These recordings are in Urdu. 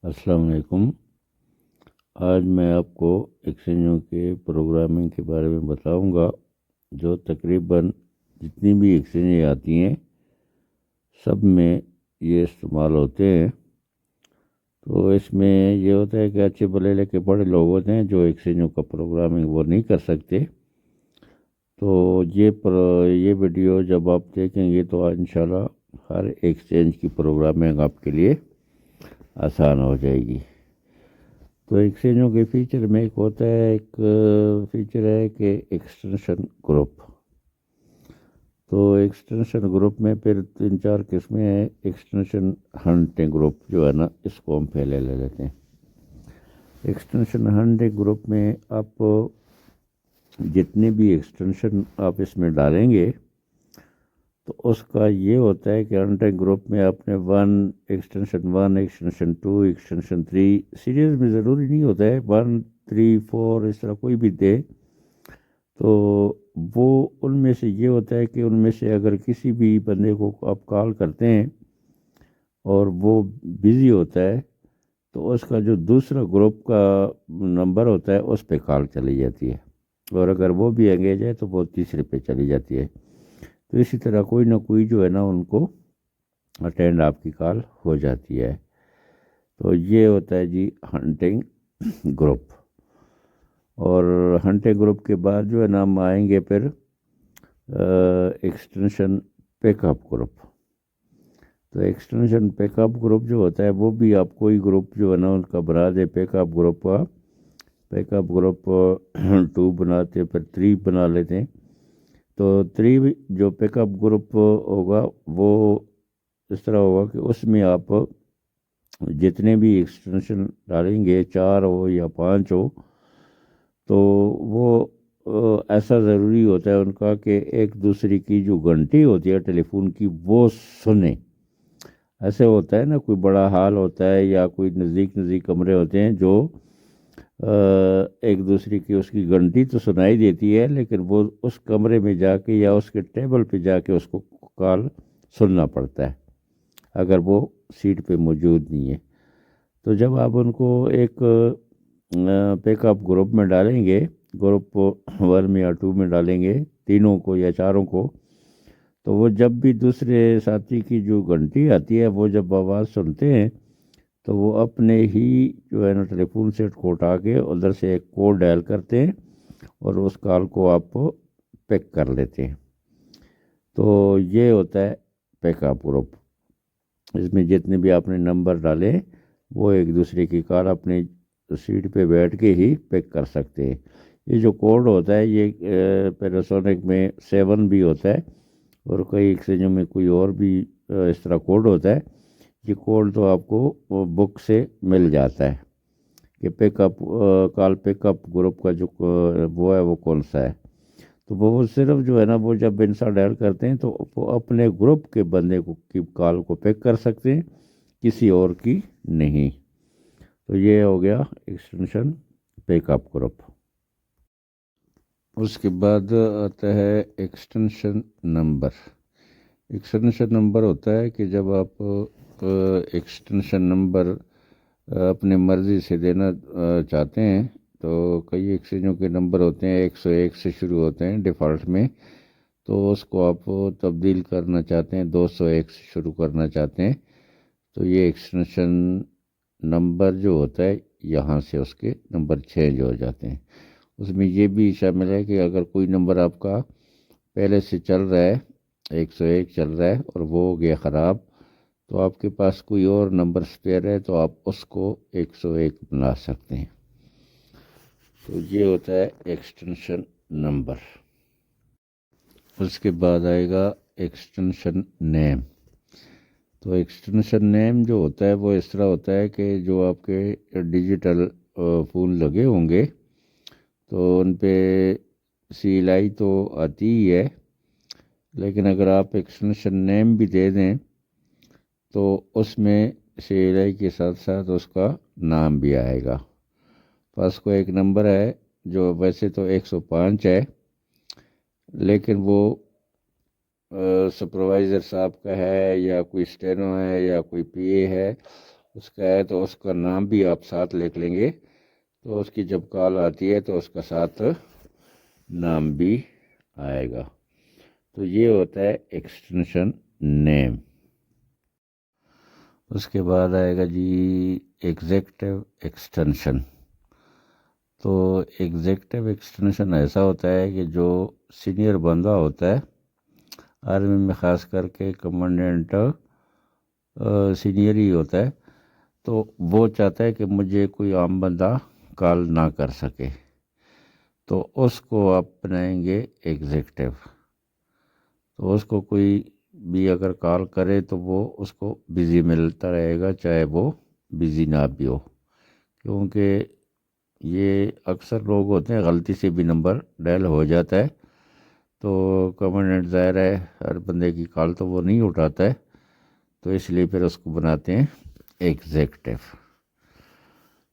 السلام علیکم۔ آج میں آپ کو ایکسچینجوں کے پروگرامنگ کے بارے میں بتاؤں گا، جو تقریباً جتنی بھی ایکسچینجیں آتی ہیں سب میں یہ استعمال ہوتے ہیں۔ تو اس میں یہ ہوتا ہے کہ اچھے بھلے لکھے پڑھے لوگ ہوتے ہیں جو ایکسچینجوں کا پروگرامنگ وہ نہیں کر سکتے۔ تو یہ ویڈیو جب آپ دیکھیں گے تو انشاءاللہ ہر ایکسچینج کی پروگرامنگ آپ کے لیے آسان ہو جائے گی۔ تو ایکسچینجوں کے فیچر میں ایک فیچر ہے کہ ایکسٹینشن گروپ۔ تو ایکسٹینشن گروپ میں پھر 3-4 قسمیں ہیں۔ ایکسٹینشن ہنٹنگ گروپ جو ہے نا، اس کو ہم پہلے لے لیتے ہیں۔ ایکسٹینشن ہنٹنگ گروپ میں آپ جتنے بھی ایکسٹینشن آپ اس میں ڈالیں گے تو اس کا یہ ہوتا ہے کہ ہنٹنگ گروپ میں آپ نے 1 ایکسٹینشن 2 ایکسٹینشن 3 سیریز میں ضروری نہیں ہوتا ہے 1 3 4 اس طرح کوئی بھی دے، تو وہ ان میں سے یہ ہوتا ہے کہ ان میں سے اگر کسی بھی بندے کو آپ کال کرتے ہیں اور وہ بزی ہوتا ہے تو اس کا جو دوسرا گروپ کا نمبر ہوتا ہے اس پہ کال چلی جاتی ہے، اور اگر وہ بھی انگیج ہے تو وہ تیسرے پہ چلی جاتی ہے۔ تو اسی طرح کوئی نہ کوئی جو ہے نا ان کو اٹینڈ آپ کی کال ہو جاتی ہے۔ تو یہ ہوتا ہے جی ہنٹنگ گروپ۔ اور ہنٹنگ گروپ کے بعد جو ہے نا ہم آئیں گے پھر ایکسٹینشن پیک اپ گروپ۔ تو ایکسٹینشن پیک اپ گروپ جو ہوتا ہے وہ بھی آپ کوئی گروپ جو ہے نا ان کا بنا دے پیک اپ گروپ کا، پیک اپ گروپ 2 بناتے پھر 3 بنا لیتے ہیں۔ تو 3 جو پیک اپ گروپ ہوگا وہ اس طرح ہوگا کہ اس میں آپ جتنے بھی ایکسٹینشن ڈالیں گے 4 ہو یا 5 ہو، تو وہ ایسا ضروری ہوتا ہے ان کا کہ ایک دوسرے کی جو گھنٹی ہوتی ہے ٹیلی فون کی وہ سنیں۔ ایسے ہوتا ہے نا، کوئی بڑا ہال ہوتا ہے یا کوئی نزدیک کمرے ہوتے ہیں جو ایک دوسرے کی اس کی گھنٹی تو سنائی دیتی ہے، لیکن وہ اس کمرے میں جا کے یا اس کے ٹیبل پہ جا کے اس کو کال سننا پڑتا ہے اگر وہ سیٹ پہ موجود نہیں ہے۔ تو جب آپ ان کو ایک پیک اپ گروپ میں ڈالیں گے، گروپ 1 میں یا 2 میں ڈالیں گے، تینوں کو یا چاروں کو، تو وہ جب بھی دوسرے ساتھی کی جو گھنٹی آتی ہے وہ جب آواز سنتے ہیں تو وہ اپنے ہی جو ہے نا ٹیلی فون سیٹ کو اٹھا کے ادھر سے ایک کوڈ ڈائل کرتے ہیں اور اس کال کو آپ پک کر لیتے ہیں۔ تو یہ ہوتا ہے پیک اپ گروپ۔ اس میں جتنے بھی آپ نے نمبر ڈالے وہ ایک دوسرے کی کال اپنی سیٹ پہ بیٹھ کے ہی پک کر سکتے ہیں۔ یہ جو کوڈ ہوتا ہے یہ پیراسونک میں 7 بھی ہوتا ہے اور کئی ایکسچینجوں میں کوئی اور بھی اس طرح کوڈ ہوتا ہے۔ یہ کوڈ تو آپ کو بک سے مل جاتا ہے کہ پیک اپ کال پیک اپ گروپ کا جو وہ ہے وہ کون سا ہے۔ تو وہ صرف جو ہے نا وہ جب انسا ڈائل کرتے ہیں تو وہ اپنے گروپ کے بندے کو کی کال کو پک کر سکتے ہیں، کسی اور کی نہیں۔ تو یہ ہو گیا ایکسٹینشن پیک اپ گروپ۔ اس کے بعد آتا ہے ایکسٹینشن نمبر۔ ایکسٹینشن نمبر ہوتا ہے کہ جب آپ ایکسٹینشن نمبر اپنے مرضی سے دینا چاہتے ہیں، تو کئی ایکسچینجوں کے نمبر ہوتے ہیں 101 سے شروع ہوتے ہیں ڈیفالٹ میں، تو اس کو آپ تبدیل کرنا چاہتے ہیں 201 سے شروع کرنا چاہتے ہیں، تو یہ ایکسٹینشن نمبر جو ہوتا ہے یہاں سے اس کے نمبر چینج ہو جاتے ہیں۔ اس میں یہ بھی شامل ہے کہ اگر کوئی نمبر آپ کا پہلے سے چل رہا ہے 101 چل رہا ہے اور وہ ہو گیا خراب، تو آپ کے پاس کوئی اور نمبر سپیئر ہے تو آپ اس کو 101 بنا سکتے ہیں۔ تو یہ ہوتا ہے ایکسٹینشن نمبر۔ اس کے بعد آئے گا ایکسٹینشن نیم۔ تو ایکسٹینشن نیم جو ہوتا ہے وہ اس طرح ہوتا ہے کہ جو آپ کے ڈیجیٹل فون لگے ہوں گے تو ان پہ CLI تو آتی ہی ہے، لیکن اگر آپ ایکسٹینشن نیم بھی دے دیں تو اس میں CLI کے ساتھ ساتھ اس کا نام بھی آئے گا۔ پاس کو ایک نمبر ہے جو ویسے تو 105 ہے، لیکن وہ سپروائزر صاحب کا ہے یا کوئی اسٹینو ہے یا کوئی PA ہے، اس کا ہے تو اس کا نام بھی آپ ساتھ لکھ لیں گے، تو اس کی جب کال آتی ہے تو اس کا ساتھ نام بھی آئے گا۔ تو یہ ہوتا ہے ایکسٹینشن نیم۔ اس کے بعد آئے گا جی ایگزیکٹو ایکسٹینشن۔ تو ایگزیکٹو ایکسٹینشن ایسا ہوتا ہے کہ جو سینئر بندہ ہوتا ہے آرمی میں، خاص کر کے کمانڈنٹ سینئر ہی ہوتا ہے، تو وہ چاہتا ہے کہ مجھے کوئی عام بندہ کال نہ کر سکے، تو اس کو آپ بنائیں گے ایگزیکٹو۔ تو اس کو کوئی بھی اگر کال کرے تو وہ اس کو بزی ملتا رہے گا، چاہے وہ بزی نہ بھی ہو، کیونکہ یہ اکثر لوگ ہوتے ہیں غلطی سے بھی نمبر ڈائل ہو جاتا ہے، تو کمانڈنٹ ظاہر ہے ہر بندے کی کال تو وہ نہیں اٹھاتا ہے، تو اس لیے پھر اس کو بناتے ہیں ایگزیکٹو۔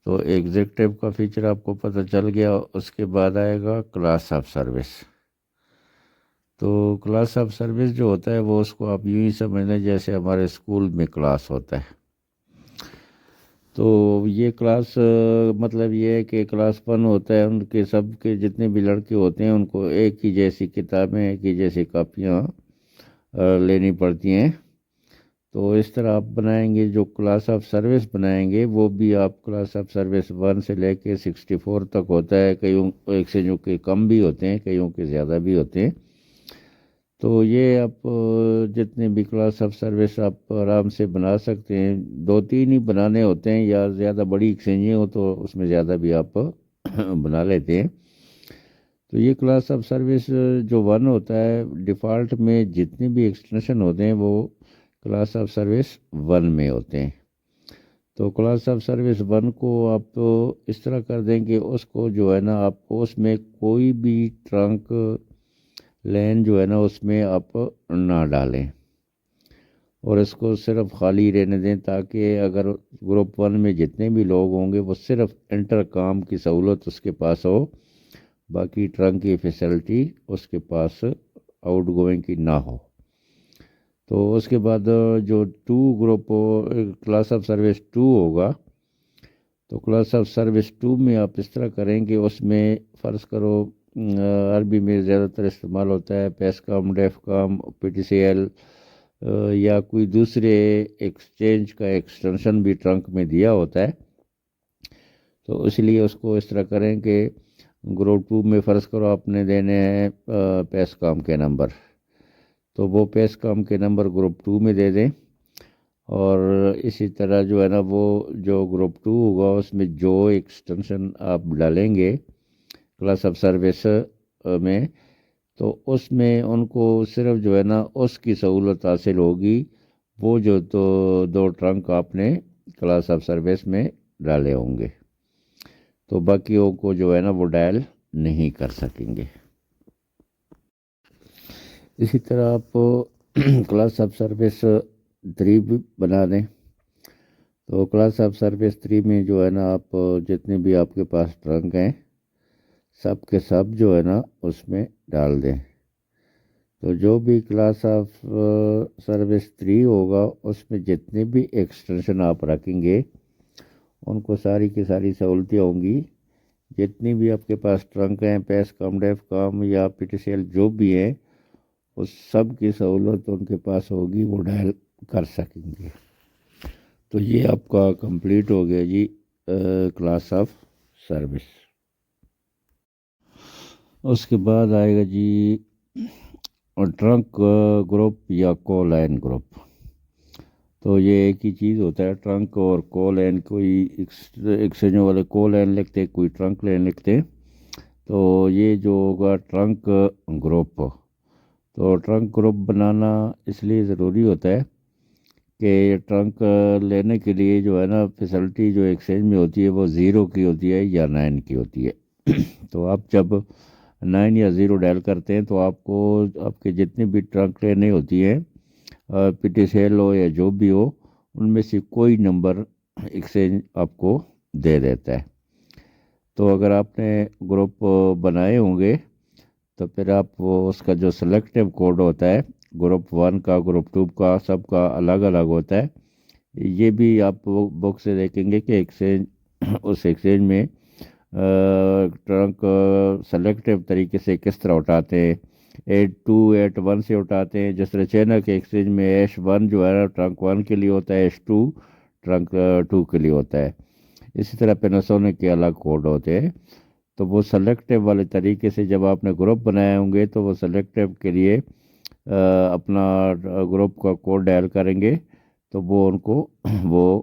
تو ایگزیکٹو کا فیچر آپ کو پتہ چل گیا۔ اس کے بعد آئے گا کلاس آف سروس۔ تو کلاس آف سروس جو ہوتا ہے وہ اس کو آپ یوں ہی سمجھ لیں جیسے ہمارے اسکول میں کلاس ہوتا ہے۔ تو یہ کلاس مطلب یہ ہے کہ کلاس 1 ہوتا ہے، ان کے سب کے جتنے بھی لڑکے ہوتے ہیں ان کو ایک ہی جیسی کتابیں، ایک ہی جیسی کاپیاں لینی پڑتی ہیں۔ تو اس طرح آپ بنائیں گے، جو کلاس آف سروس بنائیں گے وہ بھی آپ کلاس آف سروس 1 سے لے کے 64 تک ہوتا ہے، کئیوں ایک سے جو کہ کم بھی ہوتے ہیں، کئیوں کے زیادہ بھی ہوتے ہیں۔ تو یہ آپ جتنے بھی کلاس آف سروس آپ آرام سے بنا سکتے ہیں، 2-3 ہی بنانے ہوتے ہیں، یا زیادہ بڑی ایکسچینجیں ہو تو اس میں زیادہ بھی آپ بنا لیتے ہیں۔ تو یہ کلاس آف سروس جو 1 ہوتا ہے، ڈیفالٹ میں جتنے بھی ایکسٹینشن ہوتے ہیں وہ کلاس آف سروس 1 میں ہوتے ہیں۔ تو کلاس آف سروس 1 کو آپ اس طرح کر دیں کہ اس کو جو ہے نا آپ اس میں کوئی بھی ٹرنک لین جو ہے نا اس میں آپ نہ ڈالیں، اور اس کو صرف خالی رہنے دیں، تاکہ اگر گروپ 1 میں جتنے بھی لوگ ہوں گے وہ صرف انٹر کام کی سہولت اس کے پاس ہو، باقی ٹرنک کی فیسلٹی اس کے پاس آؤٹ گوئنگ کی نہ ہو۔ تو اس کے بعد جو 2 گروپ کلاس آف سروس 2 ہوگا، تو کلاس آف سروس 2 میں آپ اس طرح کریں کہ اس میں فرض کرو عربی میں زیادہ تر استعمال ہوتا ہے پیس کام، ڈیف کام، پی ٹی سی ایل، یا کوئی دوسرے ایکسچینج کا ایکسٹینشن بھی ٹرنک میں دیا ہوتا ہے۔ تو اس لیے اس کو اس طرح کریں کہ گروپ 2 میں فرض کرو آپ نے دینے ہیں پیس کام کے نمبر، تو وہ پیس کام کے نمبر گروپ 2 میں دے دیں، اور اسی طرح جو ہے نا وہ جو گروپ 2 ہوگا اس میں جو ایکسٹینشن آپ ڈالیں گے کلاس آف سروس میں، تو اس میں ان کو صرف جو ہے نا اس کی سہولت حاصل ہوگی، وہ جو دو ٹرنک آپ نے کلاس آف سروس میں ڈالے ہوں گے، تو باقیوں کو جو ہے نا وہ ڈائل نہیں کر سکیں گے۔ اسی طرح آپ کلاس آف سروس 3 بھی بنا دیں۔ تو کلاس آف سروس 3 میں جو ہے نا آپ جتنے بھی آپ کے پاس ٹرنک ہیں سب کے سب جو ہے نا اس میں ڈال دیں۔ تو جو بھی کلاس آف سروس 3 ہوگا اس میں جتنے بھی ایکسٹینشن آپ رکھیں گے ان کو ساری کی ساری سہولتیں ہوں گی، جتنی بھی آپ کے پاس ٹرنک ہیں، پیس کام، ڈیف کام یا پی ٹی سی ایل جو بھی ہیں، اس سب کی سہولت ان کے پاس ہوگی، وہ ڈائل کر سکیں گے۔ تو یہ آپ کا کمپلیٹ ہو گیا جی کلاس آف سروس۔ اس کے بعد آئے گا جی ٹرنک گروپ یا کو لائن گروپ۔ تو یہ ایک ہی چیز ہوتا ہے، ٹرنک اور کو لائن، کوئی ایکسچینج والے کو لائن لکھتے، کوئی ٹرنک لائن لکھتے۔ تو یہ جو ہوگا ٹرنک گروپ، تو ٹرنک گروپ بنانا اس لیے ضروری ہوتا ہے کہ ٹرنک لینے کے لیے جو ہے نا فیسلٹی جو ایکسچینج میں ہوتی ہے وہ 0 کی ہوتی ہے یا 9 کی ہوتی ہے۔ تو آپ جب 9 یا 0 ڈائل کرتے ہیں تو آپ کو آپ کے جتنے بھی ٹرنک لینے ہوتی ہیں، پی ٹی سی ایل ہو یا جو بھی ہو، ان میں سے کوئی نمبر ایکسچینج آپ کو دے دیتا ہے۔ تو اگر آپ نے گروپ بنائے ہوں گے تو پھر آپ اس کا جو سلیکٹیو کوڈ ہوتا ہے گروپ 1 کا، گروپ 2 کا، سب کا الگ الگ ہوتا ہے، یہ بھی آپ بک سے دیکھیں گے کہ ایکسچینج اس ایکسچینج میں ٹرنک سلیکٹیو طریقے سے کس طرح اٹھاتے ہیں. 8281 سے اٹھاتے ہیں. جس طرح چائنا کے ایکسچینج میں H1 جو ہے نا ٹرنک 1 کے لیے ہوتا ہے, H2 ٹرنک 2 کے لیے ہوتا ہے. اسی طرح پیناسونک کے الگ کوڈ ہوتے ہیں. تو وہ سلیکٹیو والے طریقے سے جب آپ نے گروپ بنائے ہوں گے تو وہ سلیکٹیو کے لیے اپنا گروپ کا کوڈ ڈائل کریں گے تو وہ ان کو وہ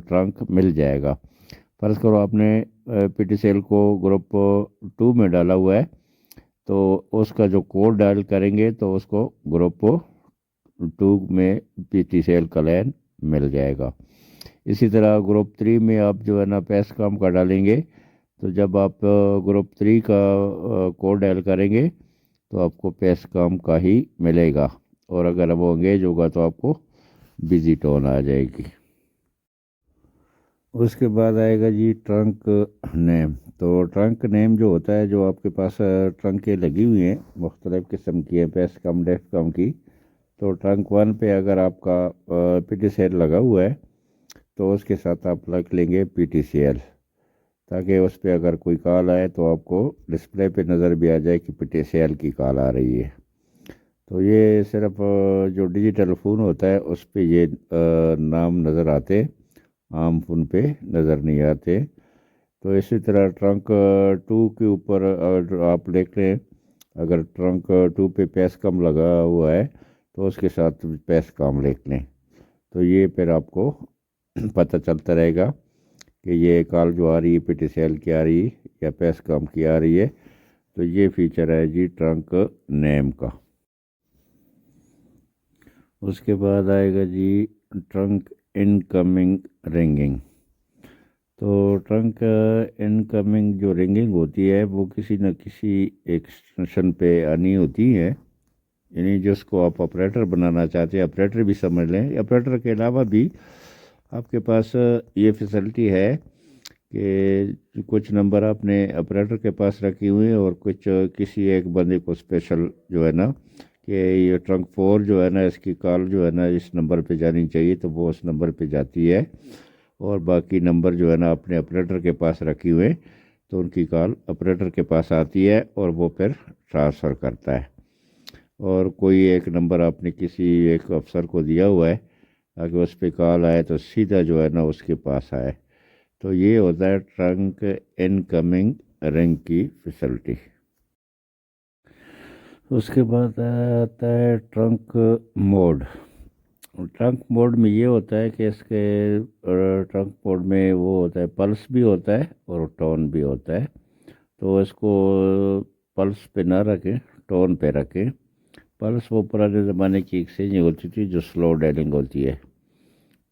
ٹرنک مل جائے گا. فرض کرو آپ نے پی ٹی سی ایل کو گروپ 2 میں ڈالا ہوا ہے تو اس کا جو کوڈ ڈائل کریں گے تو اس کو گروپ 2 میں پی ٹی سی ایل کا لین مل جائے گا. اسی طرح گروپ 3 میں آپ جو ہے نا پیس کام کا ڈالیں گے تو جب آپ گروپ 3 کا کوڈ ڈائل کریں گے تو آپ کو پیس کام کا ہی ملے گا, اور اگر وہ انگیج ہوگا تو آپ کو بزی ٹون آ جائے گی. اس کے بعد آئے گا جی ٹرنک نیم. تو ٹرنک نیم جو ہوتا ہے, جو آپ کے پاس ٹرنکیں لگی ہوئی ہیں مختلف قسم کی ہیں, پیس کم ڈیف کم کی, تو ٹرنک 1 پہ اگر آپ کا پی ٹی سی ایل لگا ہوا ہے تو اس کے ساتھ آپ لگ لیں گے پی ٹی سی ایل, تاکہ اس پہ اگر کوئی کال آئے تو آپ کو ڈسپلے پہ نظر بھی آ جائے کہ پی ٹی سی ایل کی کال آ رہی ہے. تو یہ صرف جو ڈیجیٹل فون ہوتا ہے اس پہ یہ نام نظر آتے, عام فون پہ نظر نہیں آتے. تو اسی طرح ٹرنک 2 کے اوپر اگر آپ دیکھ لیں, اگر ٹرنک 2 پہ پیس کم لگا ہوا ہے تو اس کے ساتھ پیس کام لکھ لیں, تو یہ پھر آپ کو پتہ چلتا رہے گا کہ یہ کال جو آ رہی ہے پی ٹی سی ایل کی آ رہی ہے یا پیس کام کی آ رہی ہے. تو یہ فیچر ہے جی ٹرنک نیم کا. اس کے بعد آئے گا جی ٹرنک انکمنگ رنگنگ. تو ٹرنک انکمنگ جو رنگنگ ہوتی ہے وہ کسی نہ کسی ایکسٹینشن پہ آنی ہوتی ہے, یعنی جس کو آپ آپریٹر بنانا چاہتے ہیں, آپریٹر بھی سمجھ لیں. آپریٹر کے علاوہ بھی آپ کے پاس یہ فیسلٹی ہے کہ کچھ نمبر آپ نے آپریٹر کے پاس رکھی ہوئی ہیں اور کچھ کسی ایک بندے کو اسپیشل جو ہے نا کہ یہ ٹرنک 4 جو ہے نا اس کی کال جو ہے نا اس نمبر پہ جانی چاہیے تو وہ اس نمبر پہ جاتی ہے, اور باقی نمبر جو ہے نا اپنے آپریٹر کے پاس رکھی ہوئے تو ان کی کال آپریٹر کے پاس آتی ہے اور وہ پھر ٹرانسفر کرتا ہے. اور کوئی ایک نمبر آپ نے کسی ایک افسر کو دیا ہوا ہے تاکہ اس پہ کال آئے تو سیدھا جو ہے نا اس کے پاس آئے. تو یہ ہوتا ہے ٹرنک انکمنگ رنگ کی فیسلٹی. اس کے بعد آتا ہے ٹرنک موڈ. ٹرنک موڈ میں یہ ہوتا ہے کہ اس کے ٹرنک موڈ میں وہ ہوتا ہے پلس بھی ہوتا ہے اور ٹون بھی ہوتا ہے. تو اس کو پلس پہ نہ رکھیں, ٹون پہ رکھیں. پلس وہ پرانے زمانے کی ایکسچینج ہوتی تھی جو سلو ڈیلنگ ہوتی ہے,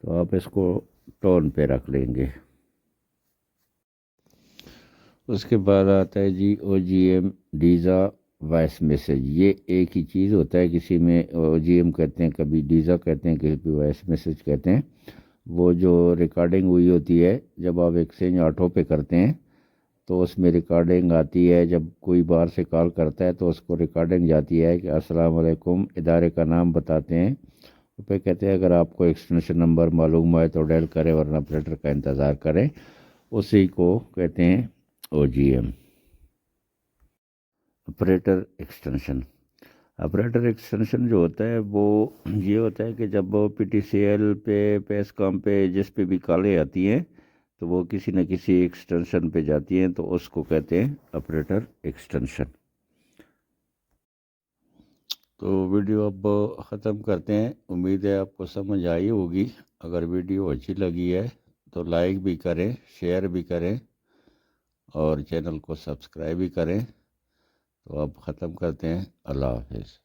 تو آپ اس کو ٹون پہ رکھ لیں گے. اس کے بعد آتا ہے جی او جی ایم ڈیزا وائس میسیج. یہ ایک ہی چیز ہوتا ہے, کسی میں او جی ایم کہتے ہیں, کبھی ڈیزا کہتے ہیں, کبھی وائس میسیج کہتے ہیں. وہ جو ریکارڈنگ ہوئی ہوتی ہے جب آپ ایکسچینج آٹو پہ کرتے ہیں تو اس میں ریکارڈنگ آتی ہے. جب کوئی باہر سے کال کرتا ہے تو اس کو ریکارڈنگ جاتی ہے کہ السلام علیکم, ادارے کا نام بتاتے ہیں, پہ کہتے ہیں اگر آپ کو ایکسٹینشن نمبر معلوم ہے تو ڈائل کریں ورنہ آپریٹر کا انتظار کریں. اسی کو کہتے ہیں O G M. Operator extension. Operator extension جو ہوتا ہے وہ یہ ہوتا ہے کہ جب پی ٹی سی ایل پہ پیس کام پہ جس پہ بھی کالیں آتی ہیں تو وہ کسی نہ کسی ایکسٹینشن پہ جاتی ہیں, تو اس کو کہتے ہیں آپریٹر ایکسٹینشن. تو ویڈیو اب ختم کرتے ہیں. امید ہے آپ کو سمجھ آئی ہوگی. اگر ویڈیو اچھی لگی ہے تو لائک بھی کریں, شیئر بھی کریں اور چینل کو سبسکرائب بھی کریں. تو اب ختم کرتے ہیں. اللہ حافظ.